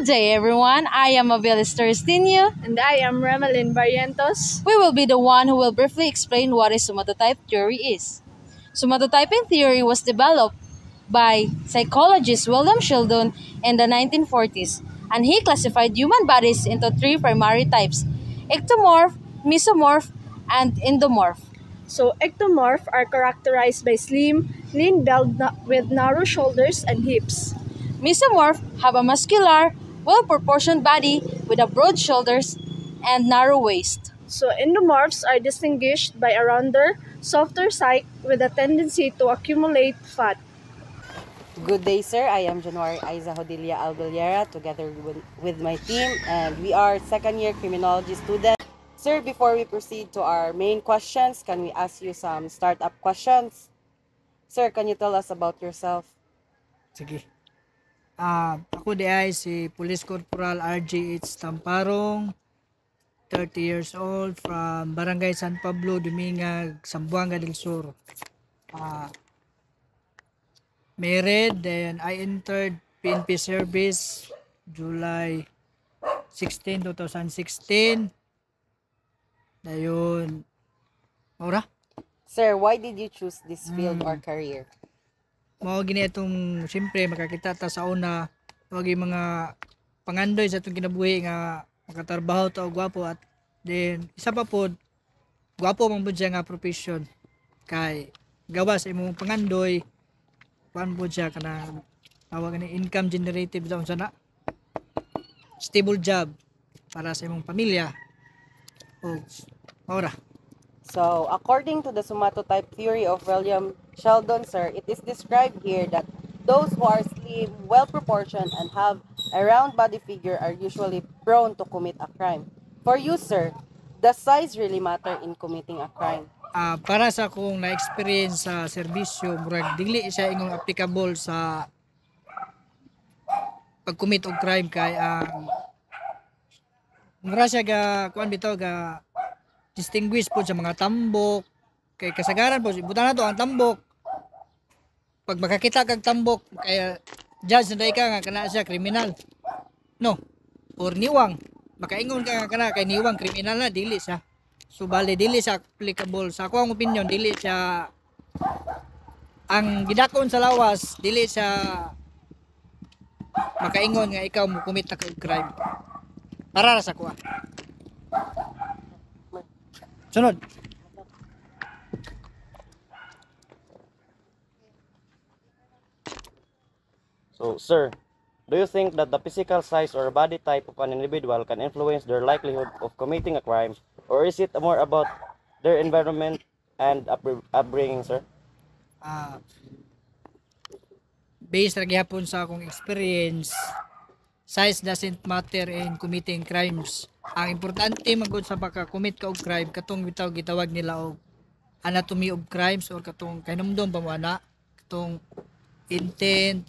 Good day, everyone. I am Abelis Torrestinio. And I am Remelin Barrientos. We will be the one who will briefly explain what a somatotype theory is. Somatotyping theory was developed by psychologist William Sheldon in the 1940s, and he classified human bodies into three primary types: ectomorph, mesomorph, and endomorph. So ectomorph are characterized by slim, lean build with narrow shoulders and hips. Mesomorph have a muscular, well-proportioned body with a broad shoulders and narrow waist. So endomorphs are distinguished by a rounder, softer psyche with a tendency to accumulate fat. Good day, sir. I am January Aiza Hodilia Albillera together with my team, and we are second-year criminology students. Sir, before we proceed to our main questions, can we ask you some startup questions? Sir, can you tell us about yourself? Sige. Ako di ay si Police Corporal RGH Tamparong, 30 years old, from Barangay San Pablo, Dumingag, Zamboanga del Sur. Married, then I entered PNP service July 16, 2016. Dayon, maura? Sir, why did you choose this field or career? Mao gini itong siyempre makakita ta sa una wagi mga pangandoy sa itong kinabuhi nga makatrabaho ta og gwapo, at then isa pa pod gwapo man pud siya nga profession kay gawas imong pangandoy kuan pud siya kana tawag ni income generative daw sana, stable job para sa imong pamilya. Ora. So, according to the somatotype theory of William Sheldon, sir, it is described here that those who are slim, well-proportioned, and have a round body figure are usually prone to commit a crime. For you, sir, does size really matter in committing a crime? Para sa akong na-experience sa serbisyo, murag dili siya ingong applicable sa pag-commit og crime kay mura siya ga kuan bitaw ga distinguish po sa mga tambok kay kasagaran po ibutan nato ang tambok pag makakita kag tambok kay judge na ka nga kana siya kriminal, no, or niwang makaingon ka nga kana kay niwang kriminal na, dili siya. So bali dili siya applicable sa akong opinion, dili siya ang gidakon sa lawas, dili siya makaingon nga ikaw mo commit ka og crime para sa kuha. Sunod. So, sir, do you think that the physical size or body type of an individual can influence their likelihood of committing a crime, or is it more about their environment and upbringing, sir? Based ra gyapon sa akong experience, size doesn't matter in committing crimes. Ang importante magud sa pagka-commit ka og crime katong gitawag nila og anatomy of crimes, or katong kainumdom pa mo ana, katong intent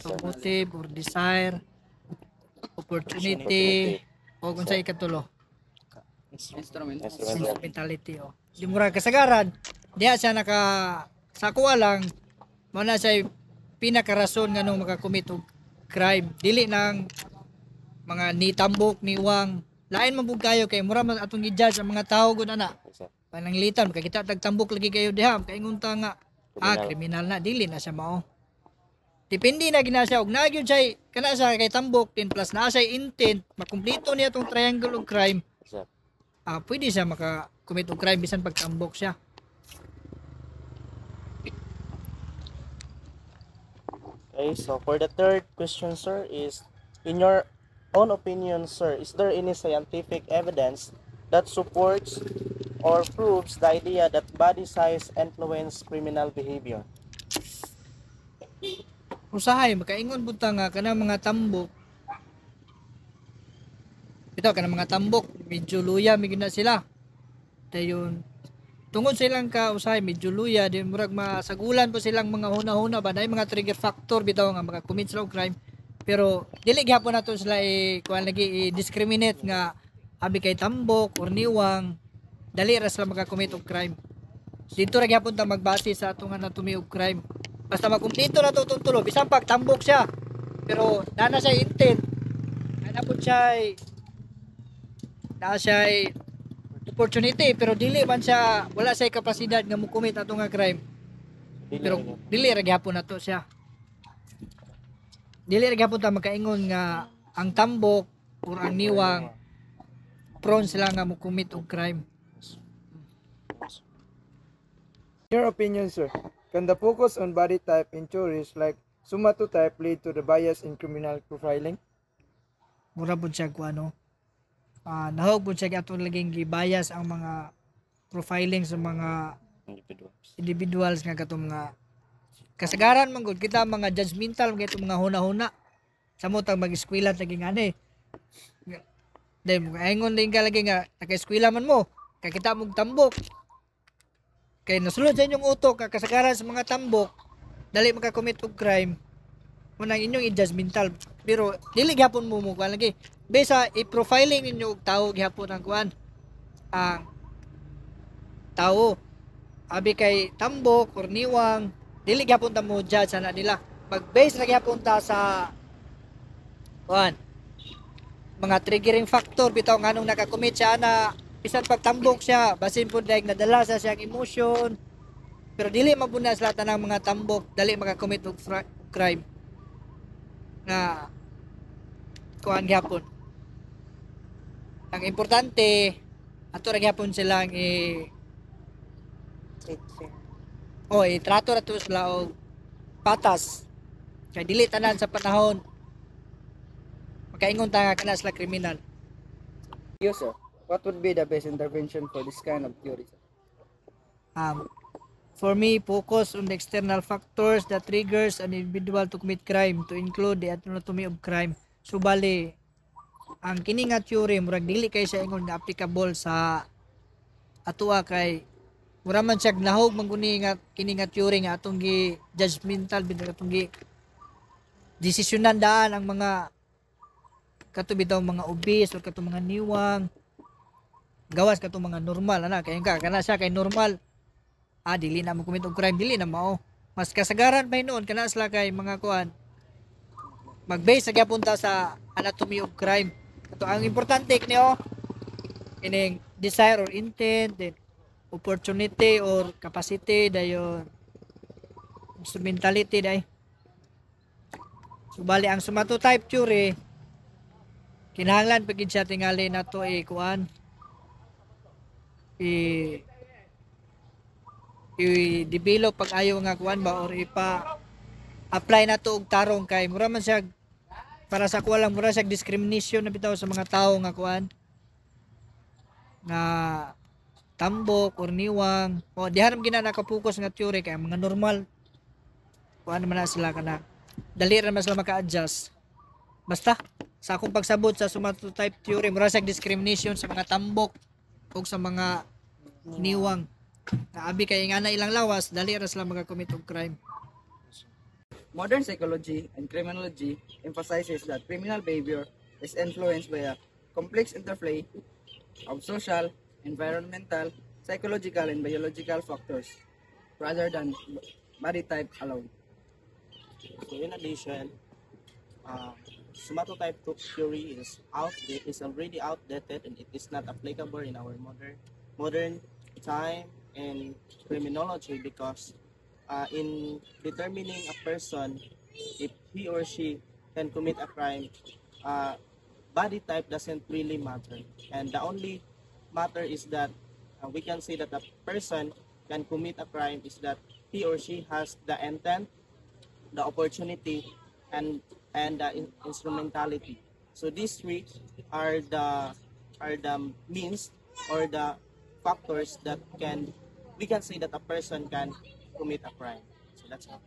or motive or desire, opportunity, o kung sa ikatulo instrumentality. Di mura kasagaran diha siya naka sa kuha lang mo na siya pinakarason nga nung makakommit og crime, dili nang mga nitambok niwang lain man pud kayo kay mura man atong gi-judge ang mga tao gud ana pananglitan makakita tagtambok lagi kayo diha kaingon ta nga kriminal na, dili na siya mao. Depende na gina siya og nagyud siya kana siya kay tambok din plus naa siya intent makumpleto niya tong triangle of crime, pwede siya maka-commit og crime bisan pagtambok siya. Okay, so for the third question, sir, is in your own opinion, sir, is there any scientific evidence that supports or proves the idea that body size influence criminal behavior? Usahay makaingon pud ta nga kana mga tambok medyo luya mi gina sila dayon tungod silang ka usahay medyo luya di murag masagulan po silang mga huna-huna ba na mga trigger factor bitaw nga maka-commit sila og crime, pero dili gyapon nato sila kuan lagi i-discriminate nga abi kay tambok or niwang dali ra sila maka-commit og crime. Dito ra gyapon ta magbase sa atong anatomy og crime. Basta makumpleto na to itong tulo, bisan pag tambok siya, pero nana siya intent, napod siya opportunity pero dili man siya wala siya kapasidad nga mo commit ato nga crime. Pero dili ra gyapon nato siya. Dili ra gyapon ta makaingon nga ang tambok or ang niwang prone sila nga mo commit og crime. In your opinion, sir, can the focus on body type in theories like somatotype lead to the bias in criminal profiling? Mura pud siya ko ano. Nahog pud siya atong laging gibayas ang mga profiling sa mga individuals nga katong mga kasagaran man gud kita mga judgmental mga itong mga huna-huna sa mo tag mag-eskwela lagi nga ani. Dem ingon din ka lagi nga naka-eskwela man mo kay kita mong tambok. Kay nasulod sa inyong utok nga kasagaran sa mga tambok dali maka-commit og crime. Munang inyong i-judgmental pero dili gyapon mo kuan lagi. Besa i-profiling ninyo og tawo gyapon ang kuan. Ang tawo abi kay tambok or niwang dili gyapon ta mo judge ana nila. Mag-base ra gyapon ta sa kuan mga triggering factor bitaw nganong naka-commit siya na bisan pagtambok siya basin pud like nadala sa siyang emotion pero dili mabuna sa lahat ng mga tambok dali maka-commit og crime na kuan gyapon. Ang importante ato ra gyapon silang itrato ra to sila og patas kay dili tanan sa panahon makaingon ta nga kana sila kriminal. You, sir, what would be the best intervention for this kind of theory? For me, focus on the external factors that triggers an individual to commit crime to include the anatomy of crime. So bali, ang kini nga theory murag dili kay siya ingon nga applicable sa atoa kay mura man siya nahog manguni nga kini nga theory nga atong gi judgmental bitaw atong gi desisyonan daan ang mga katubi daw mga obese o katong mga niwang gawas katong mga normal ana kay kana siya kay normal dili na mo commit og crime dili na mao mas kasagaran pa noon kana sila kay mga kuan mag-base sa gyapon ta sa anatomy of crime ato ang importante kini ining desire or intent then opportunity or capacity dayon instrumentality day so bali ang somatotype theory kinahanglan pagid siya tingali nato kuan i-develop pag ayaw nga kuan ba or ipa-apply na to og tarong kay mura man siya para sa kuha lang mura siya discrimination na bitaw sa mga tao nga kuan nga tambok or niwang o diha gina naka-focus nga theory kay mga normal kuan naman na sila kana dali ra man sila maka-adjust basta sa akong pagsabot sa somatotype theory mura siya discrimination sa mga tambok o sa mga niwang abi kay nga na ilang lawas dali ra sila maka-commit og crime. Modern psychology and criminology emphasizes that criminal behavior is influenced by a complex interplay of social, environmental, psychological, and biological factors rather than body type alone. So in addition, somatotype theory is already outdated and it is not applicable in our modern time in criminology because in determining a person if he or she can commit a crime, body type doesn't really matter, and the only matter is that we can say that a person can commit a crime is that he or she has the intent, the opportunity, and the instrumentality. So these three are the means or the factors that we can say that a person can commit a crime. So that's all.